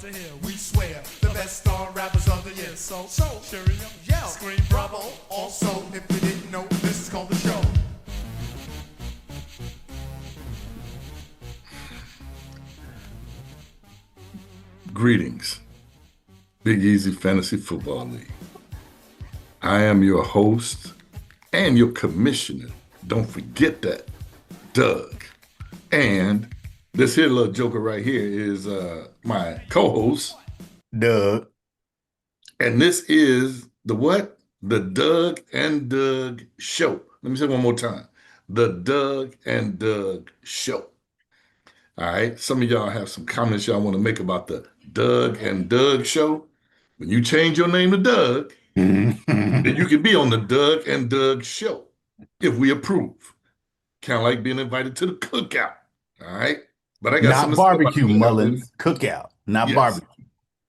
to hear. We swear the best star rappers of the year. So, cheery up, yell, scream bravo. Also, if you didn't know, this is called the show. Greetings, Big Easy Fantasy Football League. I am your host and your commissioner. Don't forget that, Doug. And this here little joker right here is my co-host, Doug. And this is the what? The Doug and Doug Show. Let me say it one more time. The Doug and Doug Show. All right. Some of y'all have some comments y'all want to make about the Doug and Doug Show. When you change your name to Doug, then you can be on the Doug and Doug Show if we approve. Kind of like being invited to the cookout. All right. But I got not something barbecue, Mullins. Cookout, not barbecue.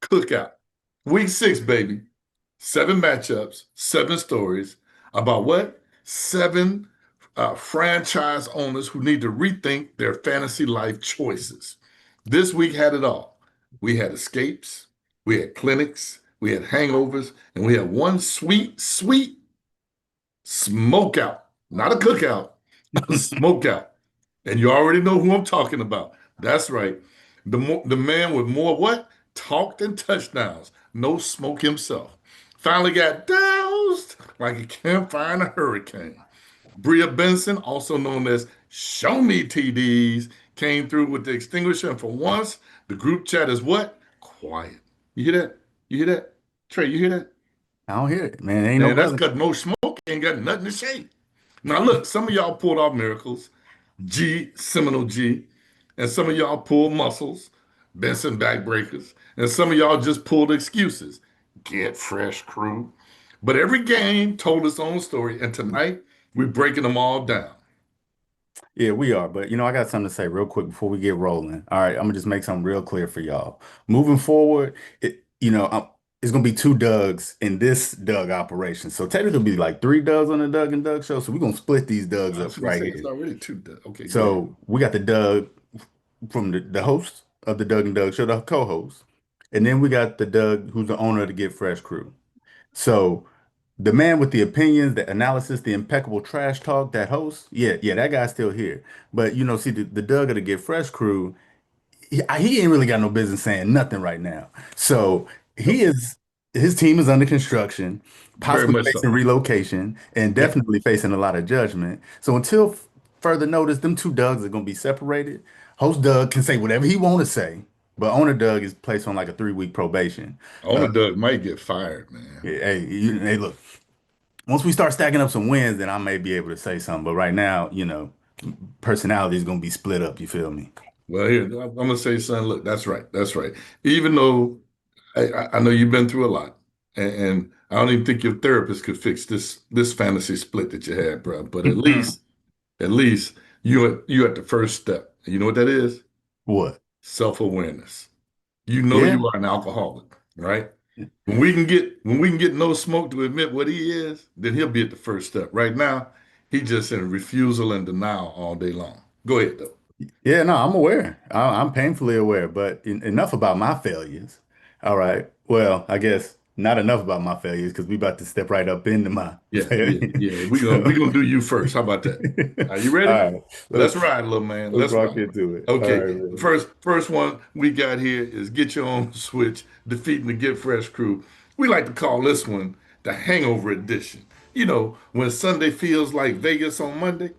Cookout. Week 6, baby. 7 matchups, 7 stories about what? 7 franchise owners who need to rethink their fantasy life choices. This week had it all. We had escapes, we had clinics, we had hangovers, and we had one sweet smoke out. Not a cookout, a smoke out. And you already know who I'm talking about. That's right. The man with more what? Talk than touchdowns. No smoke himself. Finally got doused like a campfire in a hurricane. Bria Benson, also known as Show Me TDs, came through with the extinguisher. And for once, the group chat is what? Quiet. You hear that? You hear that? Trey, you hear that? I don't hear it, man. Ain't no that's got no smoke. Ain't got nothing to shake. Now, look, some of y'all pulled off miracles. Seminole G. And some of y'all pulled muscles. Benson backbreakers. And some of y'all just pulled excuses. Get fresh crew. But every game told its own story. And tonight, we're breaking them all down. Yeah, we are. But, I got something to say real quick before we get rolling. All right, I'm going to just make something real clear for y'all. Moving forward, it's going to be 2 Dougs in this Doug operation. So technically, it'll be like 3 Dougs on the Doug and Doug show. So we're going to split these Dougs up right here. It's already 2 Dougs. Okay. So we got the Doug from the host of the Doug and Doug show, the co-host. And then we got the Doug, who's the owner of the Get Fresh crew. So the man with the opinions, the analysis, the impeccable trash talk, that host, yeah, that guy's still here. But, see, the Doug of the Get Fresh crew, he ain't really got no business saying nothing right now. So his team is under construction, possibly facing relocation, and definitely facing a lot of judgment. So until further notice, them 2 Dougs are going to be separated. Host Doug can say whatever he want to say. But owner Doug is placed on like a 3-week probation. Owner Doug might get fired, man. Hey, look. Once we start stacking up some wins, then I may be able to say something. But right now, personality is going to be split up. You feel me? Well, here, I'm going to say something. Look, that's right. That's right. Even though I know you've been through a lot, and I don't even think your therapist could fix this fantasy split that you had, bro. But at least you're at the first step. And you know what that is? What? Self-awareness. You are an alcoholic, right? When we can get no smoke to admit what he is, then he'll be at the first step. Right now, he's just in refusal and denial all day long. Go ahead, though. Yeah, no, I'm aware. I'm painfully aware, but enough about my failures. All right. Well, I guess not enough about my failures because we about to step right up into my failures. Yeah. We're gonna do you first. How about that? Are you ready? All right. Let's ride, little man. Let's rock into it. Okay. Right, first one we got here is Get Your Own Switch, defeating the Get Fresh crew. We like to call this one the hangover edition. When Sunday feels like Vegas on Monday,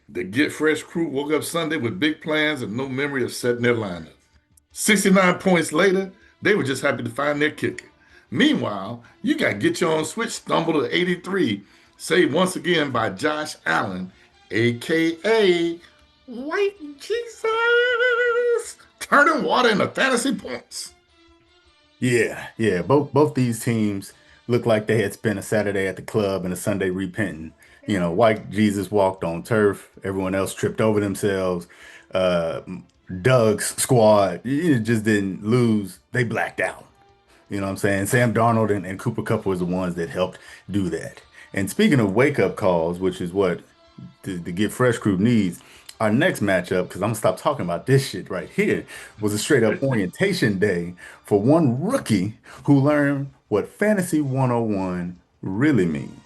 the Get Fresh crew woke up Sunday with big plans and no memory of setting their lineup. 69 points later, they were just happy to find their kicker. Meanwhile, you got Get Your Own Switch stumbled to 83, saved once again by Josh Allen, a.k.a. White Jesus, turning water into fantasy points. Yeah. Both these teams look like they had spent a Saturday at the club and a Sunday repenting. White Jesus walked on turf. Everyone else tripped over themselves. Doug's squad just didn't lose. They blacked out. You know what I'm saying? Sam Darnold and Cooper Kupp was the ones that helped do that. And speaking of wake-up calls, which is what the Get Fresh crew needs, Our next matchup, because I'm gonna stop talking about this shit right here, was a straight up orientation day for one rookie who learned what Fantasy 101 really means.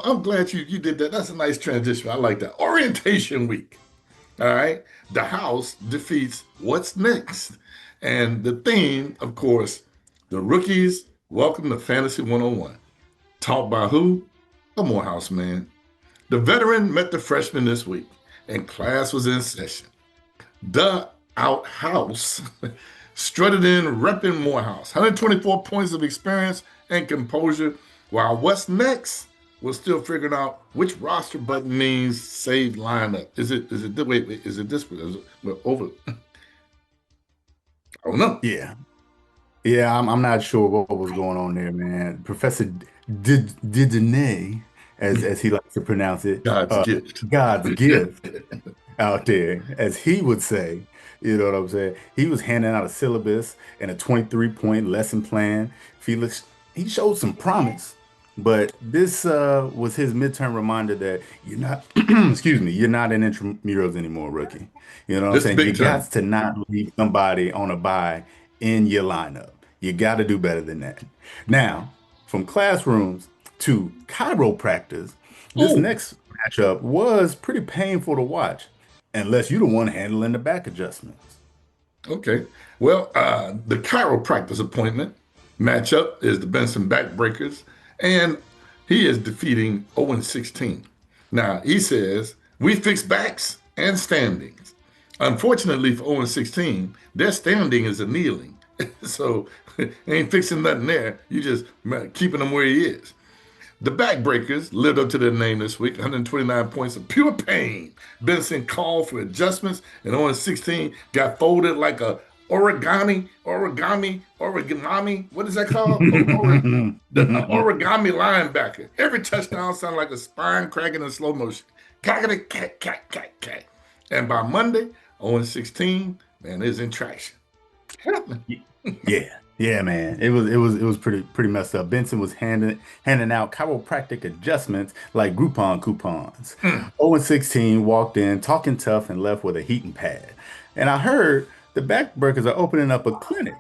I'm glad you did that. That's a nice transition. I like that. Orientation week. All right. The house defeats what's next. And the theme, of course, the rookies welcome to Fantasy 101. Taught by who? A Morehouse man. The veteran met the freshman this week, and class was in session. The outhouse strutted in, repping Morehouse. 124 points of experience and composure, while what's next was still figuring out which roster button means save lineup. Is it wait, is it this? We're over. I don't know. Yeah. Yeah, I'm not sure what was going on there, man. Professor Didney, as he likes to pronounce it, God's gift. God's gift out there, as he would say. You know what I'm saying? He was handing out a syllabus and a 23-point lesson plan. Felix, he showed some promise, but this was his midterm reminder that you're not, excuse me, you're not in intramurals anymore, rookie. You know what I'm This saying? big You time. got to not leave somebody on a bye in your lineup. You got to do better than that. Now, from classrooms to chiropractors, this Oh, next matchup was pretty painful to watch, unless you're the one handling the back adjustments. okay. Well, the chiropractor's appointment matchup is the Benson Backbreakers, and he is defeating 0-16. Now, he says, we fix backs and standings. Unfortunately for 0-16, their standing is a kneeling. So ain't fixing nothing there. You just keeping him where he is. The Backbreakers lived up to their name this week, 129 points of pure pain. Benson called for adjustments, and on 16 got folded like a origami. What is that called? The origami linebacker. Every touchdown sounded like a spine cracking in slow motion. Cackety, cat, cat, cat, cat. And by Monday, 0-16, man, it's in traction. Yeah, yeah, man. It was pretty messed up. Benson was handing out chiropractic adjustments like Groupon coupons. 0-16 walked in talking tough and left with a heating pad. And I heard the Backbreakers are opening up a clinic.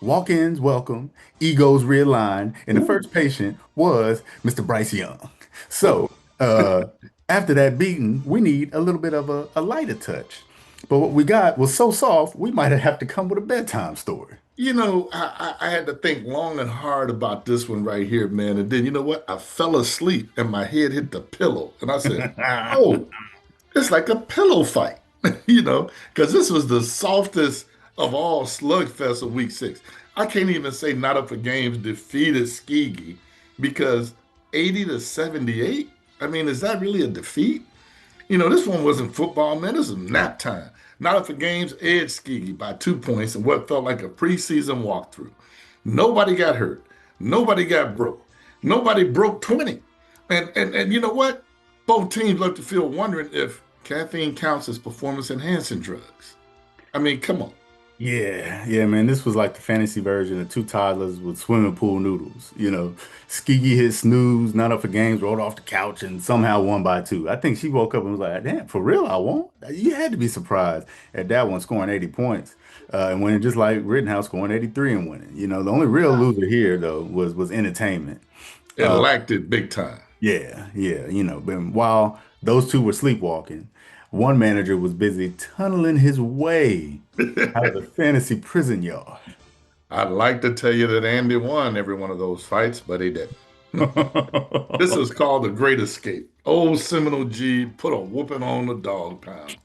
Walk-ins welcome, egos realigned, and the first patient was Mr. Bryce Young. So after that beating, we need a little bit of a lighter touch. But what we got was so soft, we might have to come with a bedtime story. I had to think long and hard about this one right here, man. And then you know what? I fell asleep and my head hit the pillow. And I said, oh, it's like a pillow fight, because this was the softest of all slugfests of week 6. I can't even say not up for games defeated Skegee because 80-78. I mean, is that really a defeat? This one wasn't football, man. This was nap time. Not up for games, edged Skegee by 2 points in what felt like a preseason walkthrough. Nobody got hurt. Nobody got broke. Nobody broke 20. And you know what? Both teams left the field wondering if caffeine counts as performance enhancing drugs. I mean, come on. Yeah, man. This was like the fantasy version of two toddlers with swimming pool noodles. Skegee hit snooze, not up for games, rolled off the couch, and somehow won by 2. I think she woke up and was like, damn, for real, I won? You had to be surprised at that one scoring 80 points. And winning just like Rittenhouse scoring 83 and winning. The only real loser here, though, was entertainment. It lacked it big time. Yeah. But while those two were sleepwalking, one manager was busy tunneling his way out of the fantasy prison yard. I'd like to tell you that Andy won every one of those fights, but he didn't. This was called the Great Escape. Old Seminole G put a whooping on the Dog Pound.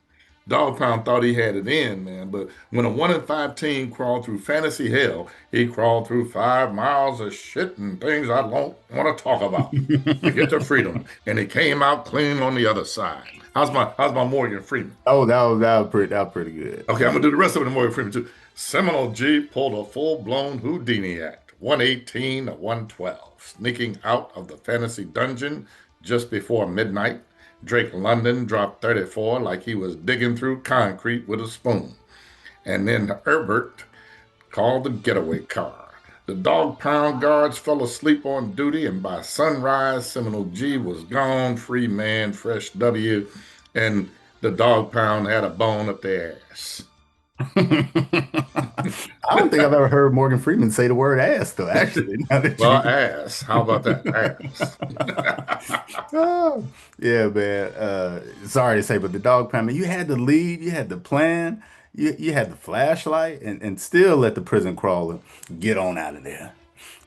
Dog Pound thought he had it in, man, but when a 1-5 team crawled through fantasy hell, he crawled through 5 miles of shit and things I don't want to talk about to get to freedom, and he came out clean on the other side. How's my Morgan Freeman? Oh, that was pretty good. Okay, I'm gonna do the rest of it in Morgan Freeman too. Seminole G pulled a full-blown Houdini act, 118-112, sneaking out of the fantasy dungeon just before midnight. Drake London dropped 34 like he was digging through concrete with a spoon. And then Herbert called the getaway car. The Dog Pound guards fell asleep on duty, and by sunrise, Seminole G was gone, free man, fresh W. And The dog pound had a bone up their ass. I don't think I've ever heard Morgan Freeman say the word ass, though, actually. Now that Well, you ass. How about that? Ass. Oh, yeah, man. Sorry to say, but the dog pound, man, you had the lead, you had the plan, you had the flashlight, and still let the prison crawler get on out of there.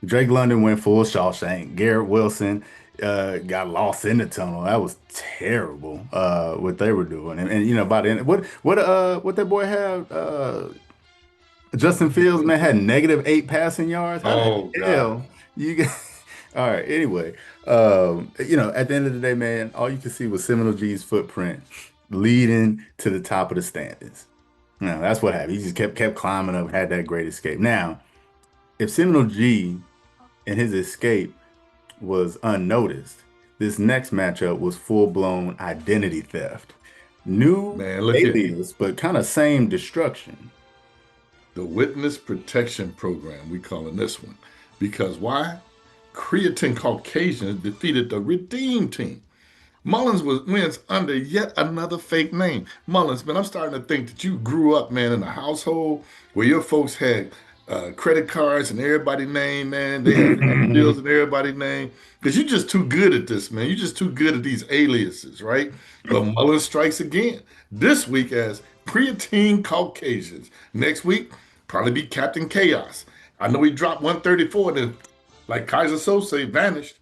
Drake London went full Shawshank. Garrett Wilson got lost in the tunnel. That was terrible. What they were doing, and you know by the end, what that boy had? Justin Fields, man, had -8 passing yards. How the Oh God. hell you get? All right. Anyway, you know, at the end of the day, man, all you could see was Seminole G's footprint leading to the top of the standings. Now that's what happened. He just kept climbing up, had that great escape. Now, if Seminole G and his escape was unnoticed, this next matchup was full-blown identity theft. New Man, look at alias, but kind of same destruction. the Witness Protection Program, we calling this one. Because why? Creatine Caucasians defeated the Redeem team. Mullins wins under yet another fake name. Mullins, man, I'm starting to think that you grew up, man, in a household where your folks had credit cards and everybody's name, man. They had bills and everybody's name. Because you're just too good at this, man. You're just too good at these aliases, right? But Mullins strikes again. This week as Creatine Caucasians. Next week, probably be Captain Chaos. I know he dropped 134, then, like Kaiser Sose, vanished.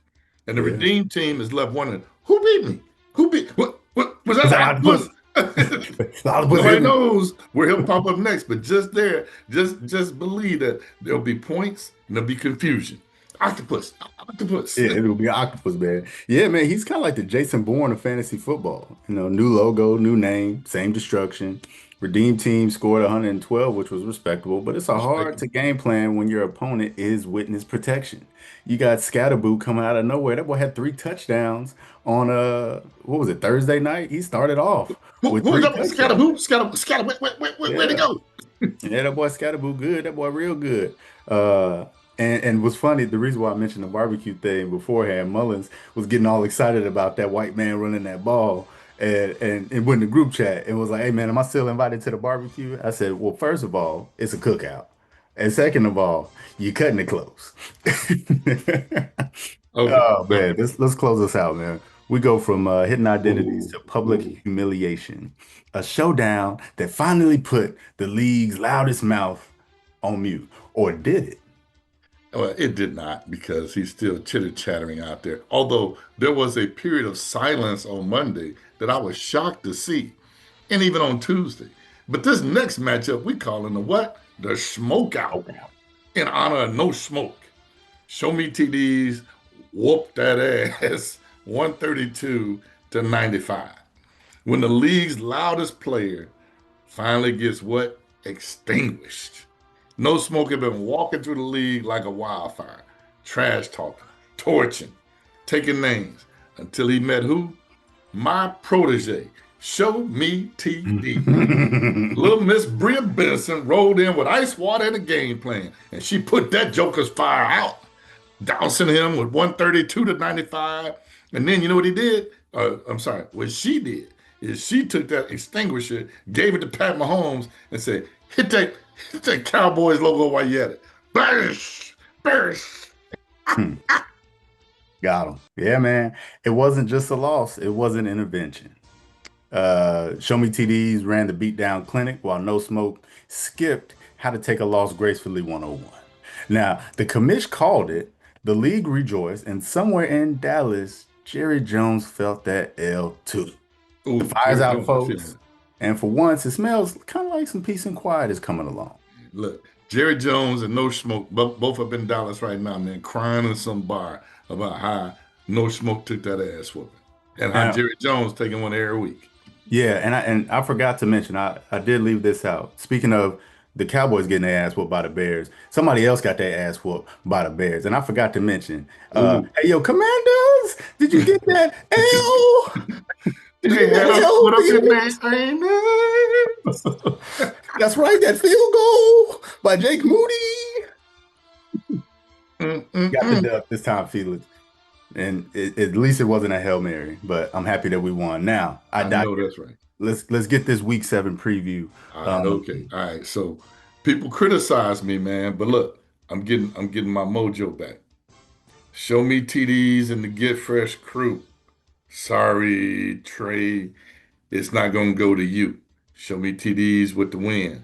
And the Yeah. Redeem team is left wondering, who beat me? Who beat? What was that? Was The that octopus? Octopus Nobody hit me. knows where he'll pop up next, but just there, just believe that there'll be points and there'll be confusion. Octopus, octopus. Yeah, it'll be Octopus, man. Yeah, man, he's kind of like the Jason Bourne of fantasy football. You know, new logo, new name, same destruction. Redeem team scored 112, which was respectable, but it's a hard to Respectable. game plan when your opponent is witness protection. You got Scatterboot coming out of nowhere. That boy had 3 touchdowns on what was it, Thursday night? He started off with Who was three up? touchdowns. Scatter. Where'd he Yeah. go? Yeah, that boy Scatterboo good. That boy real good. Uh, and what's funny, the reason why I mentioned the barbecue thing beforehand, Mullins was getting all excited about that white man running that ball and went in the group chat and was like, "Hey man, am I still invited to the barbecue?" I said, "Well, first of all, it's a cookout. And second of all, you're cutting it close." Okay, Oh man, okay. let's close this out, man. We go from hidden identities Ooh, to public ooh. humiliation. A showdown that finally put the league's loudest mouth on mute. Or did it? Well, it did not because he's still chitter-chattering out there. Although there was a period of silence on Monday that I was shocked to see, and even on Tuesday. But this next matchup, we calling the what? The smoke out in honor of no smoke. Show me TDs, whoop that ass, 132 to 95. When the league's loudest player finally gets what? Extinguished. No Smoke had been walking through the league like a wildfire, trash talking, torching, taking names, until he met who? My protege, Show Me TDs. Little Miss Bria Benson rolled in with ice water and a game plan, and she put that Joker's fire out, dousing him with 132 to 95. And then you know what he did? I'm sorry, what she did is she took that extinguisher, gave it to Pat Mahomes, and said, hit that Cowboys logo while you at it. Burst, burst. Got him. Yeah, man. It wasn't just a loss, it was an intervention. Show Me TDs ran the beatdown clinic while No Smoke skipped How to Take a Loss Gracefully 101. Now, the commish called it, the league rejoiced, and somewhere in Dallas, Jerry Jones felt that L too. The Ooh, fire's Jerry out, Jones been feeling folks. it. And for once, it smells kind of like some peace and quiet is coming along. Look, Jerry Jones and No Smoke, both up in Dallas right now, man, crying in some bar about how No Smoke took that ass whooping. And how Now, Jerry Jones taking one every week. yeah, and I forgot to mention, I did leave this out. Speaking of the Cowboys getting their ass whooped by the Bears, somebody else got their ass whooped by the Bears. And I forgot to mention, Ooh. hey, yo, Commanders, did you get that L? Did you They get had that us L, put up in baby? their names. That's right, that field goal by Jake Moody. Got the Mm-mm-mm. dub this time, Felix. And at least it wasn't a Hail Mary, but I'm happy that we won. Now, I I know digress. that's right. let's get this week 7 preview. All right, okay. All right. So people criticize me, man, but look, I'm getting my mojo back. Show me TDs and the Get Fresh crew. Sorry, Trey, it's not gonna go to you. Show me TDs with the win. Yeah.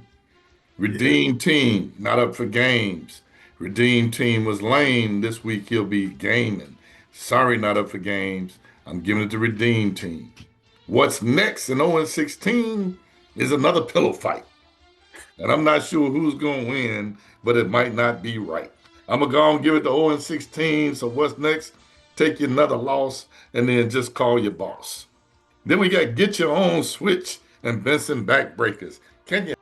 Redeem team, not up for games. Redeem team was lame. This week he'll be gaming. Sorry, not up for games. I'm giving it to Redeem team. What's next in 0-16 is another pillow fight. And I'm not sure who's going to win, but it might not be right. I'm going to go and give it to 0-16. So what's next? Take you another loss and then just call your boss. Then we got Get Your Own Switch and Benson backbreakers. Can you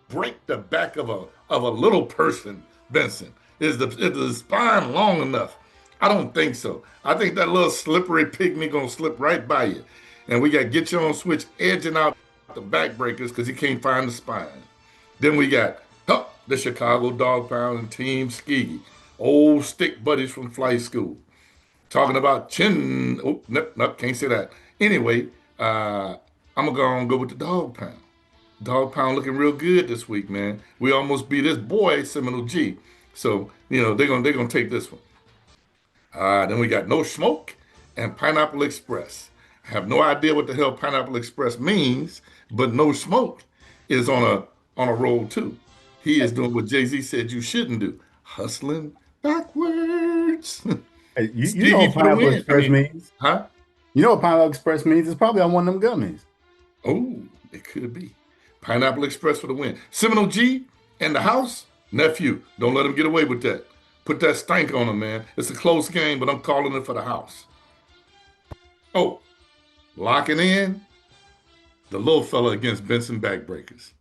break the back of a little person, Benson? Is the spine long enough? I don't think so. I think that little slippery pygmy gonna slip right by you. And we got Get Your Own Switch edging out the backbreakers because he can't find the spine. Then we got the Chicago Dog Pound and Team Skegee, old stick buddies from flight school, talking about chin. Oh, nope, can't say that. Anyway, I'm gonna go with the Dog Pound. Dog Pound looking real good this week, man. We almost beat this boy Seminole G. So they're gonna take this one. Then we got No Smoke and Pineapple Express. I have no idea what the hell Pineapple Express means, but No Smoke is on a roll too. He is doing what Jay-Z said you shouldn't do, hustling backwards. Hey, you know Skiggy what for the Pineapple win. Express means? Huh? You know what Pineapple Express means? It's probably on one of them gummies. Oh, it could be. Pineapple Express for the win. Seminole G and the house, nephew, don't let him get away with that. Put that stank on him, man. It's a close game, but I'm calling it for the house. Oh, locking in the little fella against Benson backbreakers.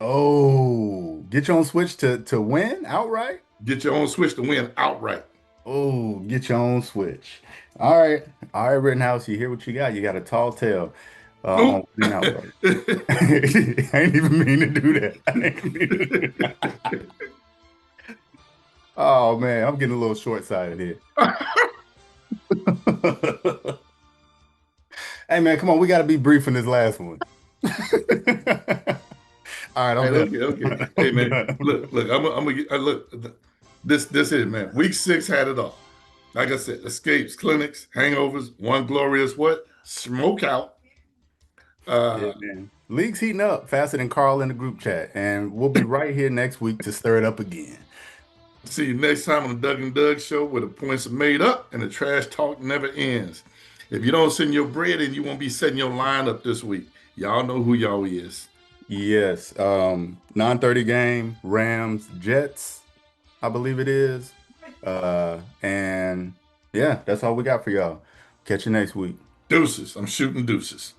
Oh, get your own switch to win outright? Get Your Own Switch to win outright. Oh, get your own switch. All right. All right, Rittenhouse, you hear what you got. You got a tall tale Oh. on winning outright. I ain't even mean to do that. I ain't mean to do that. Oh man, I'm getting a little short-sighted here. Hey man, come on, we got to be brief in this last one. All right, I'm Hey, done. okay. Hey man, look, I'm gonna look. This is man. Week 6 had it all. Like I said, escapes, clinics, hangovers, one glorious what? Smoke out. Yeah, man. League's heating up faster than Carl in the group chat, and we'll be right here next week to stir it up again. See you next time on the Doug and Doug Show, where the points are made up and the trash talk never ends. If you don't send your bread in, you won't be setting your line up this week. Y'all know who y'all is. Yes, 9:30 game, Rams, Jets, I believe it is. And yeah, that's all we got for y'all. Catch you next week. Deuces. I'm shooting deuces.